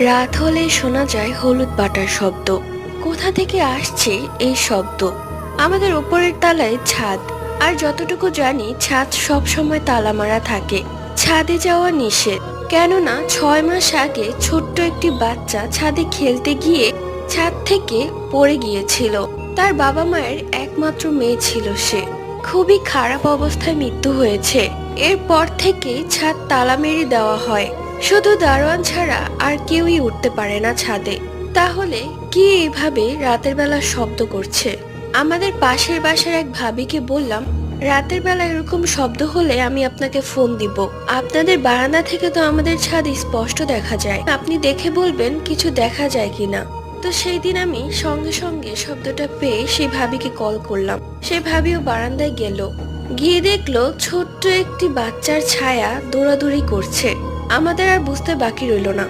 রাত হলে শোনা যায় হলুদ বাটার শব্দ। কোথা থেকে আসছে এই শব্দ? আমাদের উপরের তলায় ছাদ, আর যতটুকু জানি ছাদ সব সময় তালা মারা থাকে। ছাদে যাওয়া নিষেধ, কেননা 6 মাস আগে ছোট্ট একটি বাচ্চা ছাদে খেলতে গিয়ে ছাদ থেকে পড়ে গিয়েছিল। তার বাবা মায়ের একমাত্র মেয়ে ছিল সে। খুবই খারাপ অবস্থায় মৃত্যু হয়েছে। এরপর থেকে ছাদ তালা মেরে দেওয়া হয়। শুধু দারোয়ান ছাড়া আর কেউই উঠতে পারে না ছাদে। তাহলে কি এইভাবে রাতের বেলা শব্দ করছে? আমাদের পাশের বাসার এক ভাবিকে বললাম, রাতের বেলা এরকম শব্দ হলে আমি আপনাকে ফোন দিব। আপনাদের বারান্দা থেকে তো আমাদের ছাদ স্পষ্ট দেখা যায়, আপনি দেখে বলবেন কিছু দেখা যায় কিনা। তো সেই দিন আমি সঙ্গে সঙ্গে শব্দটা পেয়ে সেই ভাবিকে কল করলাম। সেই ভাবিও বারান্দায় গেল, গিয়ে দেখলো ছোট্ট একটি বাচ্চার ছায়া দৌড়াদৌড়ি করছে। আমাদের আর বুঝতে বাকি রইল না।